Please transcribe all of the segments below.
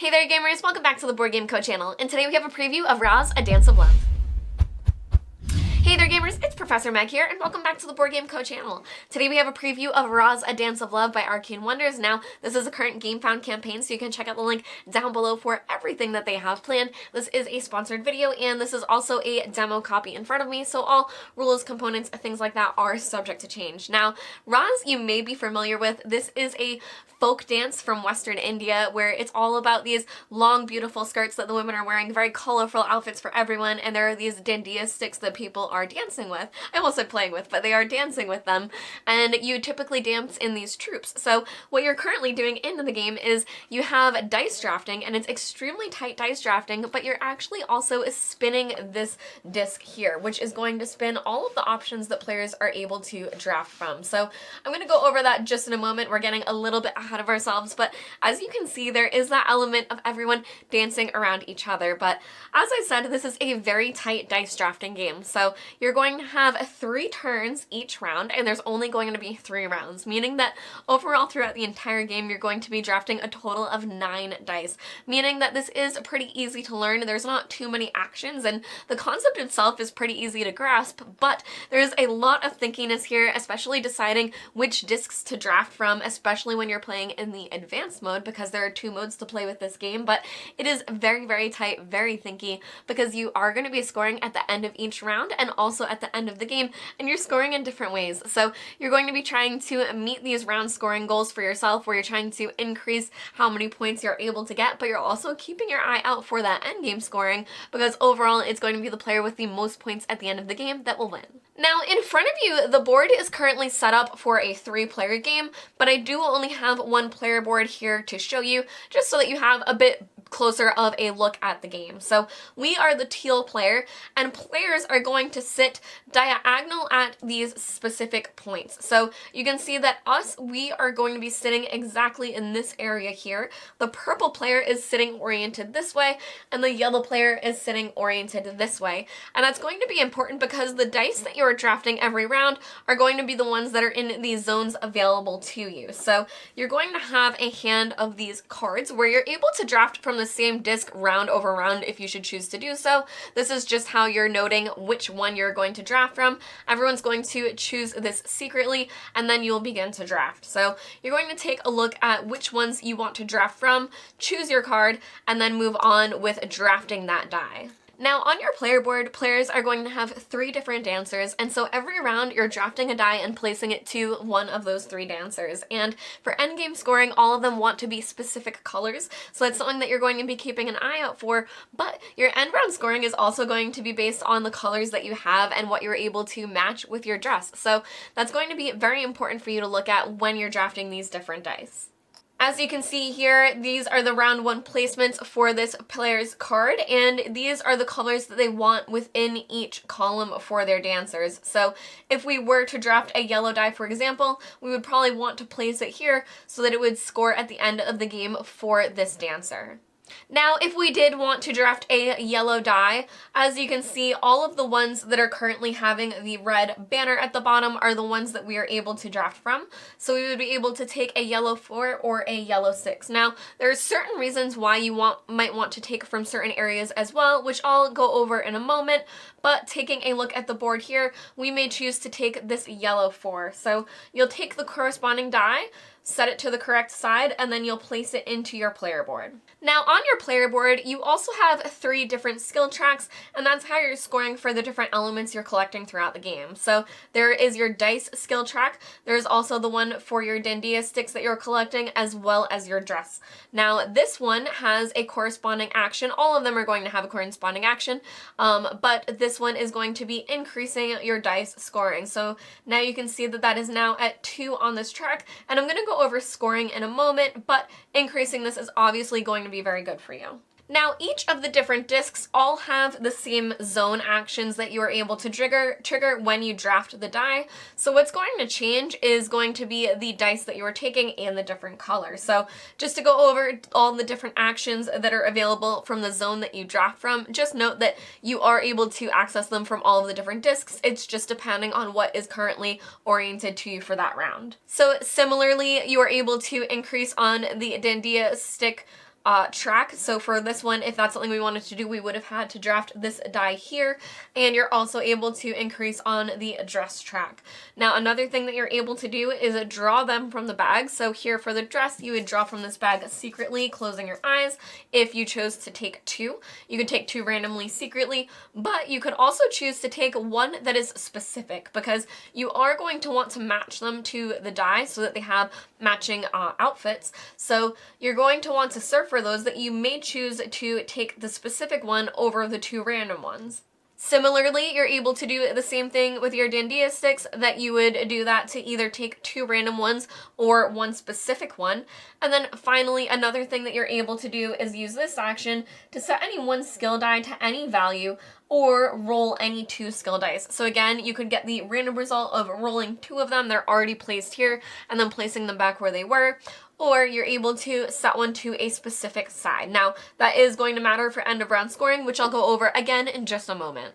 Hey there gamers, welcome back to the Board Game Co channel, and today we have a preview of Raas, A Dance of Love. Hey there gamers, it's Professor Meg here, and welcome back to the Board Game Co channel. Today we have a preview of Raas, A Dance of Love by Arcane Wonders. Now, this is a current GameFound campaign, so you can check out the link down below for everything that they have planned. This is a sponsored video, and this is also a demo copy in front of me, so all rules, components, things like that are subject to change. Now, Raas you may be familiar with. This is a folk dance from Western India where it's all about these long, beautiful skirts that the women are wearing, very colorful outfits for everyone, and there are these dandiya sticks that people are dancing with. I almost said playing with, but they are dancing with them, and you typically dance in these troupes. So what you're currently doing in the game is you have dice drafting, and it's extremely tight dice drafting, but you're actually also spinning this disc here, which is going to spin all of the options that players are able to draft from. So I'm going to go over that just in a moment. We're getting a little bit ahead of ourselves, but as you can see, there is that element of everyone dancing around each other. But as I said, this is a very tight dice drafting game. So you're going to have 3 turns each round, and there's only going to be 3 rounds, meaning that overall throughout the entire game, you're going to be drafting a total of 9 dice, meaning that this is pretty easy to learn. There's not too many actions, and the concept itself is pretty easy to grasp, but there's a lot of thinkiness here, especially deciding which discs to draft from, especially when you're playing in the advanced mode, because there are 2 modes to play with this game. But it is very, very tight, very thinky, because you are going to be scoring at the end of each round and also at the end of the game, and you're scoring in different ways. So you're going to be trying to meet these round scoring goals for yourself, where you're trying to increase how many points you're able to get, but you're also keeping your eye out for that end game scoring, because overall it's going to be the player with the most points at the end of the game that will win. Now, in front of you, the board is currently set up for a 3-player game, but I do only have 1 player board here to show you, just so that you have a bit closer of a look at the game. So we are the teal player, and players are going to sit diagonal at these specific points. So you can see that we are going to be sitting exactly in this area here. The purple player is sitting oriented this way, and the yellow player is sitting oriented this way. And that's going to be important because the dice that you're drafting every round are going to be the ones that are in these zones available to you. So you're going to have a hand of these cards where you're able to draft from the same disc round over round if you should choose to do so. This is just how you're noting which one you're going to draft from. Everyone's going to choose this secretly, and then you'll begin to draft. So you're going to take a look at which ones you want to draft from, choose your card, and then move on with drafting that die. Now, on your player board, players are going to have 3 different dancers, and so every round you're drafting a die and placing it to one of those 3 dancers. And for endgame scoring, all of them want to be specific colors, so that's something that you're going to be keeping an eye out for, but your end round scoring is also going to be based on the colors that you have and what you're able to match with your dress. So that's going to be very important for you to look at when you're drafting these different dice. As you can see here, these are the round 1 placements for this player's card, and these are the colors that they want within each column for their dancers. So if we were to draft a yellow die, for example, we would probably want to place it here so that it would score at the end of the game for this dancer. Now, if we did want to draft a yellow die, as you can see, all of the ones that are currently having the red banner at the bottom are the ones that we are able to draft from. So we would be able to take a yellow 4 or a yellow 6. Now, there are certain reasons why you might want to take from certain areas as well, which I'll go over in a moment, but taking a look at the board here, we may choose to take this yellow 4. So you'll take the corresponding die, set it to the correct side, and then you'll place it into your player board. Now, on your player board, you also have 3 different skill tracks, and that's how you're scoring for the different elements you're collecting throughout the game. So there is your dice skill track, there's also the one for your dandiya sticks that you're collecting, as well as your dress. Now, this one has a corresponding action. All of them are going to have a corresponding action, but this one is going to be increasing your dice scoring. So now you can see that that is now at 2 on this track, and I'm going to go over scoring in a moment, but increasing this is obviously going to be very good for you. Now, each of the different discs all have the same zone actions that you are able to trigger when you draft the die. So what's going to change is going to be the dice that you are taking and the different colors. So just to go over all the different actions that are available from the zone that you draft from, just note that you are able to access them from all of the different discs. It's just depending on what is currently oriented to you for that round. So similarly, you are able to increase on the dandiya stick track. So for this one, if that's something we wanted to do, we would have had to draft this die here, and you're also able to increase on the dress track. Now another thing that you're able to do is draw them from the bag. So here for the dress, you would draw from this bag secretly, closing your eyes. If you chose to take two, you could take two randomly secretly, but you could also choose to take one that is specific, because you are going to want to match them to the die so that they have matching outfits. So you're going to want to surf for those that you may choose to take the specific one over the two random ones. Similarly, you're able to do the same thing with your dandiya sticks, that you would do that to either take two random ones or one specific one. And then finally, another thing that you're able to do is use this action to set any one skill die to any value or roll any two skill dice. So again, you could get the random result of rolling two of them, they're already placed here, and then placing them back where they were. Or you're able to set one to a specific side. Now, that is going to matter for end of round scoring, which I'll go over again in just a moment.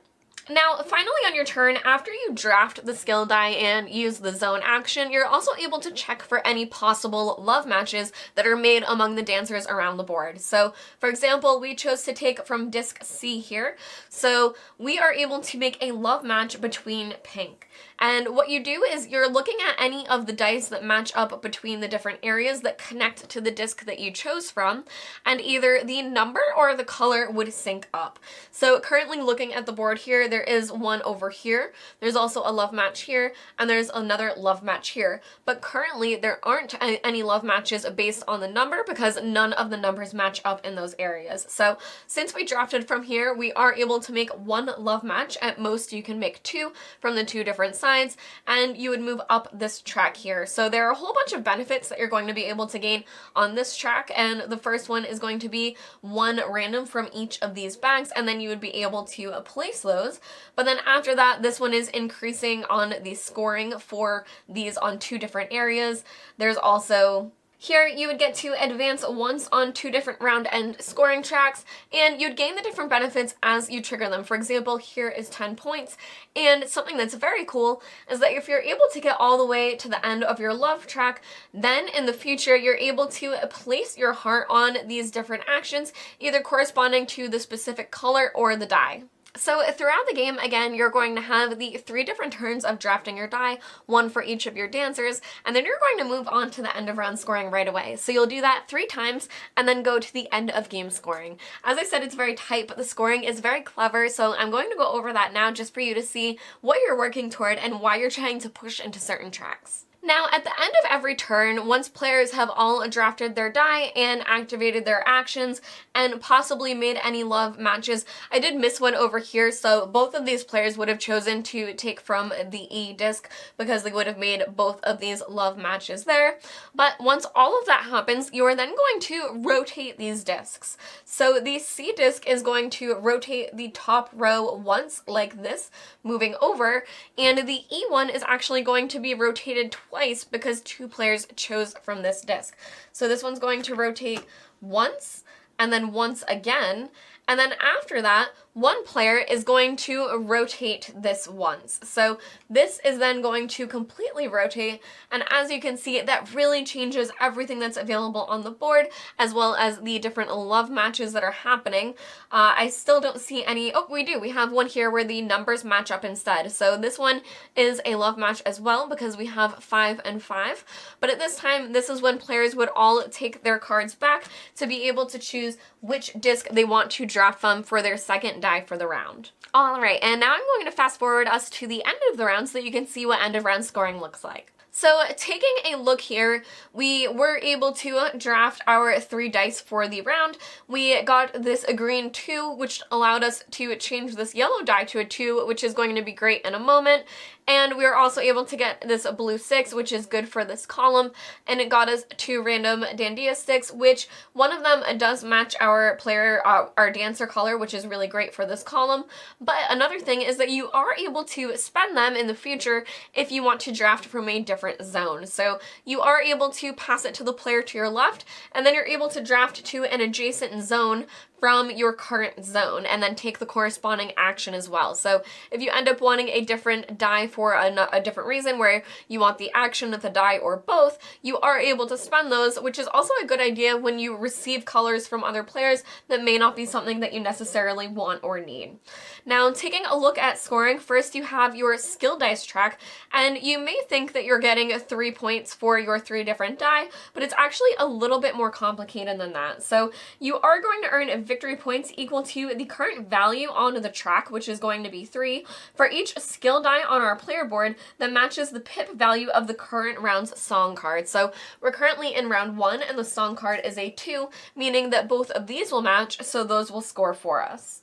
Now, finally on your turn, after you draft the skill die and use the zone action, you're also able to check for any possible love matches that are made among the dancers around the board. So, for example, we chose to take from disc C here, so we are able to make a love match between pink. And what you do is you're looking at any of the dice that match up between the different areas that connect to the disc that you chose from, and either the number or the color would sync up. So currently looking at the board here, there is one over here, there's also a love match here, and there's another love match here. But currently there aren't any love matches based on the number, because none of the numbers match up in those areas. So since we drafted from here, we are able to make one love match. At most you can make two from the two different sides, and you would move up this track here. So there are a whole bunch of benefits that you're going to be able to gain on this track, and the first one is going to be one random from each of these bags, and then you would be able to place those. But then after that, this one is increasing on the scoring for these on two different areas. There's also here you would get to advance once on two different round end scoring tracks, and you'd gain the different benefits as you trigger them. For example, here is 10 points, and something that's very cool is that if you're able to get all the way to the end of your love track, then in the future you're able to place your heart on these different actions, either corresponding to the specific color or the die. So throughout the game, again, you're going to have the 3 different turns of drafting your die, one for each of your dancers, and then you're going to move on to the end of round scoring right away. So you'll do that 3 times and then go to the end of game scoring. As I said, it's very tight, but the scoring is very clever, so I'm going to go over that now just for you to see what you're working toward and why you're trying to push into certain tracks. Now, at the end of every turn, once players have all drafted their die and activated their actions and possibly made any love matches, I did miss one over here, so both of these players would have chosen to take from the E disc because they would have made both of these love matches there. But once all of that happens, you are then going to rotate these discs. So the C disc is going to rotate the top row once, like this, moving over, and the E one is actually going to be rotated twice because 2 players chose from this disc. So this one's going to rotate once and then once again, and then after that, one player is going to rotate this once. So this is then going to completely rotate, and as you can see, that really changes everything that's available on the board, as well as the different love matches that are happening. I still don't see any, oh, we do, we have one here where the numbers match up instead. So this one is a love match as well because we have 5 and 5, but at this time, this is when players would all take their cards back to be able to choose which disc they want to draft from for their second die for the round. Alright, and now I'm going to fast forward us to the end of the round so that you can see what end of round scoring looks like. So taking a look here, we were able to draft our 3 dice for the round. We got this green 2, which allowed us to change this yellow die to a 2, which is going to be great in a moment. And we were also able to get this blue 6, which is good for this column, and it got us 2 random dandiya sticks, which one of them does match our player, our dancer color, which is really great for this column. But another thing is that you are able to spend them in the future if you want to draft from a different different zone. So you are able to pass it to the player to your left, and then you're able to draft to an adjacent zone from your current zone and then take the corresponding action as well. So if you end up wanting a different die for a different reason, where you want the action of the die or both, you are able to spend those, which is also a good idea when you receive colors from other players that may not be something that you necessarily want or need. Now, taking a look at scoring, first you have your skill dice track, and you may think that you're getting 3 points for your 3 different die, but it's actually a little bit more complicated than that. So you are going to earn victory points equal to the current value on the track, which is going to be 3, for each skill die on our player board that matches the pip value of the current round's song card. So we're currently in round 1, and the song card is a 2, meaning that both of these will match, so those will score for us.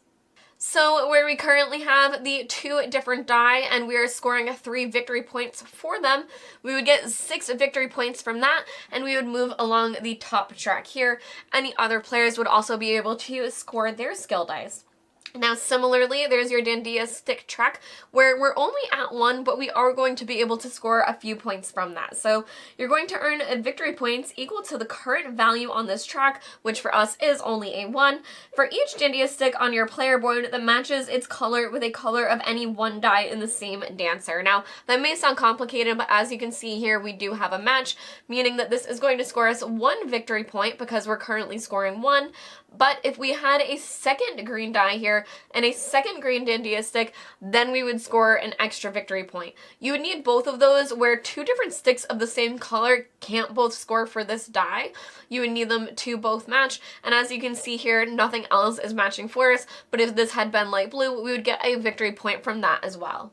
So where we currently have the 2 different die and we are scoring 3 victory points for them, we would get 6 victory points from that, and we would move along the top track here. Any other players would also be able to score their skill dice. Now, similarly, there's your dandiya stick track, where we're only at 1, but we are going to be able to score a few points from that. So you're going to earn victory points equal to the current value on this track, which for us is only a 1, for each dandiya stick on your player board that matches its color with a color of any 1 die in the same dancer. Now, that may sound complicated, but as you can see here, we do have a match, meaning that this is going to score us 1 victory point because we're currently scoring 1. But if we had a second green die here and a second green dandiya stick, then we would score an extra victory point. You would need both of those, where 2 different sticks of the same color can't both score for this die. You would need them to both match, and as you can see here, nothing else is matching for us, but if this had been light blue, we would get a victory point from that as well.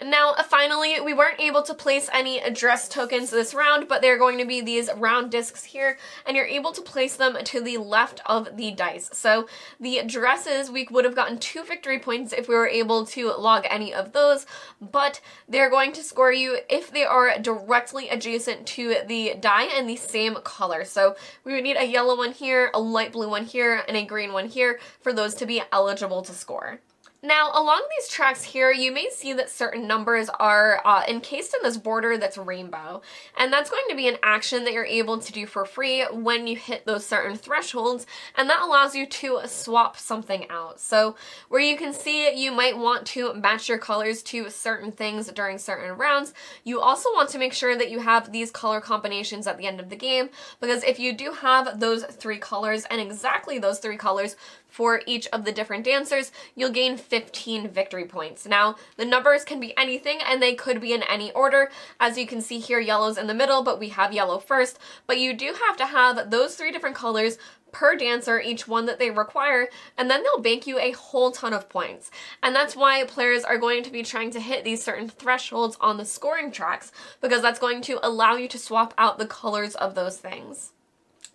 Now, finally, we weren't able to place any address tokens this round, but they're going to be these round discs here, and you're able to place them to the left of the dice. So the addresses, we would have gotten 2 victory points if we were able to log any of those, but they're going to score you if they are directly adjacent to the die and the same color. So we would need a yellow one here, a light blue one here, and a green one here for those to be eligible to score. Now, along these tracks here, you may see that certain numbers are encased in this border that's rainbow, and that's going to be an action that you're able to do for free when you hit those certain thresholds, and that allows you to swap something out. So where you can see you might want to match your colors to certain things during certain rounds, you also want to make sure that you have these color combinations at the end of the game, because if you do have those 3 colors and exactly those 3 colors for each of the different dancers, you'll gain 15 victory points. Now, the numbers can be anything, and they could be in any order. As you can see here, yellow's in the middle, but we have yellow first. But you do have to have those 3 different colors per dancer, each one that they require, and then they'll bank you a whole ton of points. And that's why players are going to be trying to hit these certain thresholds on the scoring tracks, because that's going to allow you to swap out the colors of those things.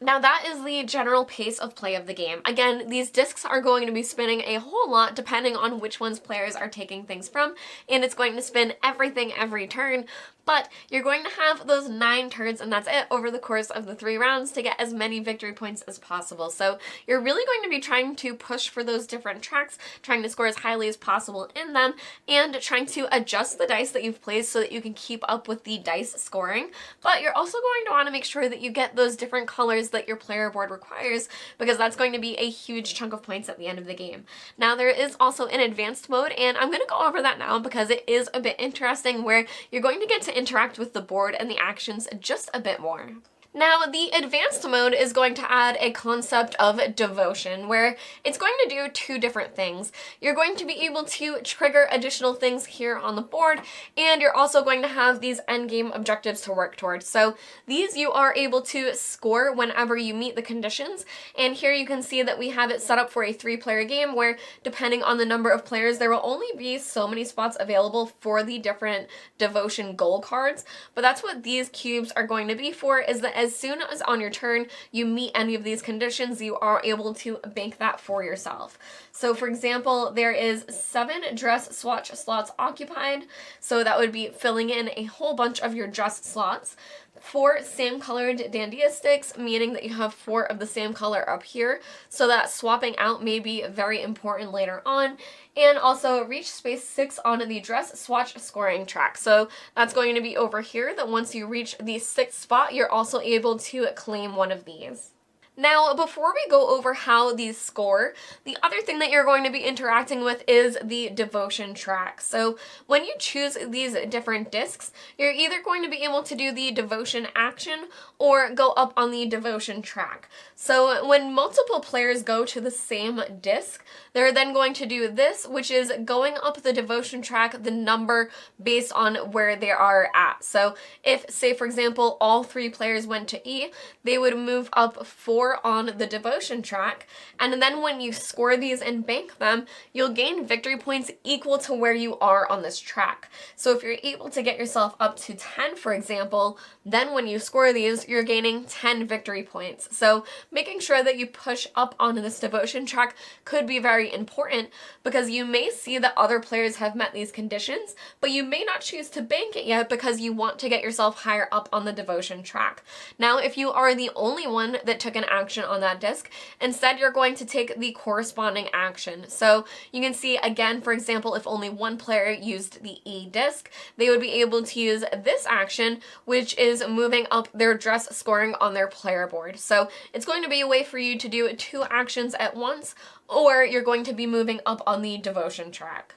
Now, that is the general pace of play of the game. Again, these discs are going to be spinning a whole lot depending on which ones players are taking things from, and it's going to spin everything every turn, but you're going to have those 9 turns, and that's it, over the course of the 3 rounds to get as many victory points as possible. So you're really going to be trying to push for those different tracks, trying to score as highly as possible in them, and trying to adjust the dice that you've placed so that you can keep up with the dice scoring. But you're also going to want to make sure that you get those different colors that your player board requires, because that's going to be a huge chunk of points at the end of the game. Now, there is also an advanced mode, and I'm going to go over that now because it is a bit interesting, where you're going to get to interact with the board and the actions just a bit more. Now, the advanced mode is going to add a concept of devotion, where it's going to do 2 different things. You're going to be able to trigger additional things here on the board, and you're also going to have these endgame objectives to work towards. So these you are able to score whenever you meet the conditions, and here you can see that we have it set up for a 3-player game, where depending on the number of players, there will only be so many spots available for the different devotion goal cards. But that's what these cubes are going to be for, is that as soon as on your turn you meet any of these conditions, you are able to bank that for yourself. So for example, there is 7 dress swatch slots occupied, so that would be filling in a whole bunch of your dress slots. 4 same colored dandiya sticks, meaning that you have 4 of the same color up here, so that swapping out may be very important later on. And also reach space 6 on the dress swatch scoring track. So that's going to be over here, that once you reach the 6th spot, you're also able to claim one of these. Now, before we go over how these score, the other thing that you're going to be interacting with is the devotion track. So when you choose these different discs, you're either going to be able to do the devotion action or go up on the devotion track. So when multiple players go to the same disc, they're then going to do this, which is going up the devotion track, the number based on where they are at. So if, say for example, all 3 players went to E, they would move up 4 on the devotion track, and then when you score these and bank them, you'll gain victory points equal to where you are on this track. So if you're able to get yourself up to 10, for example, then when you score these, you're gaining 10 victory points. So making sure that you push up onto this devotion track could be very important, because you may see that other players have met these conditions, but you may not choose to bank it yet because you want to get yourself higher up on the devotion track. Now, if you are the only one that took an action on that disc, instead you're going to take the corresponding action. So you can see again, for example, if only one player used the E disc, they would be able to use this action, which is moving up their dress scoring on their player board. So it's going to be a way for you to do 2 actions at once, or you're going to be moving up on the devotion track.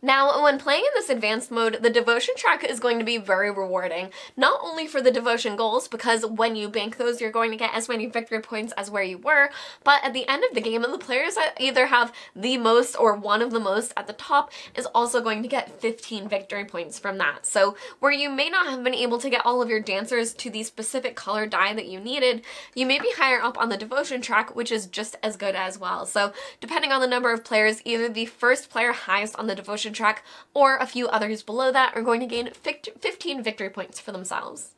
Now, when playing in this advanced mode, the devotion track is going to be very rewarding, not only for the devotion goals, because when you bank those, you're going to get as many victory points as where you were, but at the end of the game, the players that either have the most or one of the most at the top is also going to get 15 victory points from that. So where you may not have been able to get all of your dancers to the specific color die that you needed, you may be higher up on the devotion track, which is just as good as well. So depending on the number of players, either the first player highest on the devotion track or a few others below that are going to gain 15 victory points for themselves.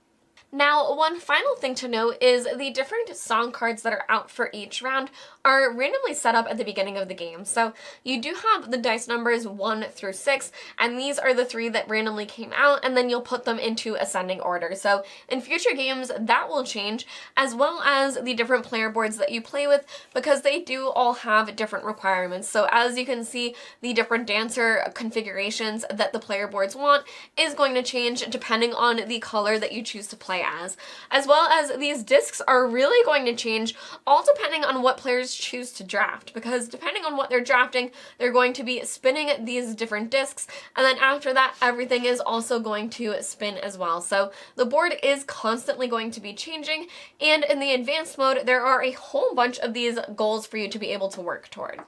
Now, one final thing to note is the different song cards that are out for each round are randomly set up at the beginning of the game. So you do have the dice numbers 1 through 6, and these are the 3 that randomly came out, and then you'll put them into ascending order. So in future games, that will change, as well as the different player boards that you play with, because they do all have different requirements. So as you can see, the different dancer configurations that the player boards want is going to change depending on the color that you choose to play as well as these discs are really going to change, all depending on what players choose to draft, because depending on what they're drafting, they're going to be spinning these different discs, and then after that, everything is also going to spin as well. So the board is constantly going to be changing, and in the advanced mode, there are a whole bunch of these goals for you to be able to work toward.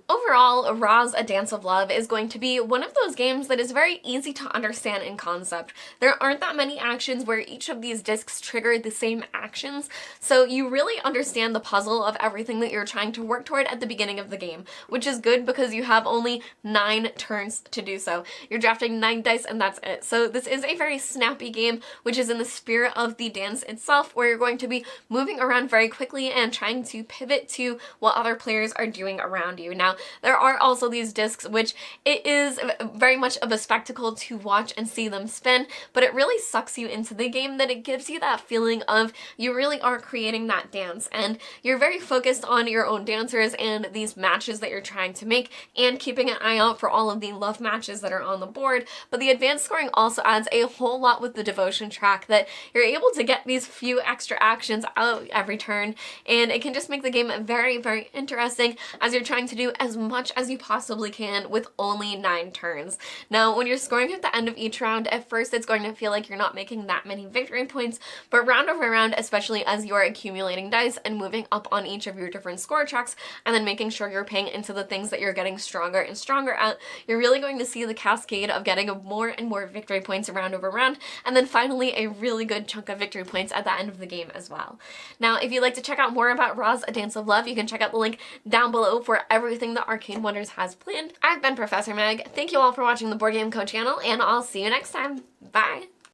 Overall, Raas, A Dance of Love is going to be one of those games that is very easy to understand in concept. There aren't that many actions where each of these discs trigger the same actions, so you really understand the puzzle of everything that you're trying to work toward at the beginning of the game, which is good because you have only 9 turns to do so. You're drafting 9 dice and that's it. So this is a very snappy game, which is in the spirit of the dance itself, where you're going to be moving around very quickly and trying to pivot to what other players are doing around you. Now, there are also these discs, which it is very much of a spectacle to watch and see them spin, but it really sucks you into the game, that it gives you that feeling of you really are creating that dance, and you're very focused on your own dancers and these matches that you're trying to make, and keeping an eye out for all of the love matches that are on the board. But the advanced scoring also adds a whole lot with the devotion track, that you're able to get these few extra actions out every turn, and it can just make the game very, very interesting as you're trying to do as much as you possibly can with only 9 turns. Now, when you're scoring at the end of each round, at first it's going to feel like you're not making that many victory points, but round over round, especially as you're accumulating dice and moving up on each of your different score tracks, and then making sure you're paying into the things that you're getting stronger and stronger at, you're really going to see the cascade of getting more and more victory points round over round, and then finally a really good chunk of victory points at the end of the game as well. Now, if you'd like to check out more about Raas, A Dance of Love, you can check out the link down below for everything that Arcane Wonders has planned. I've been Professor Meg. Thank you all for watching the Board Game Co channel, and I'll see you next time. Bye!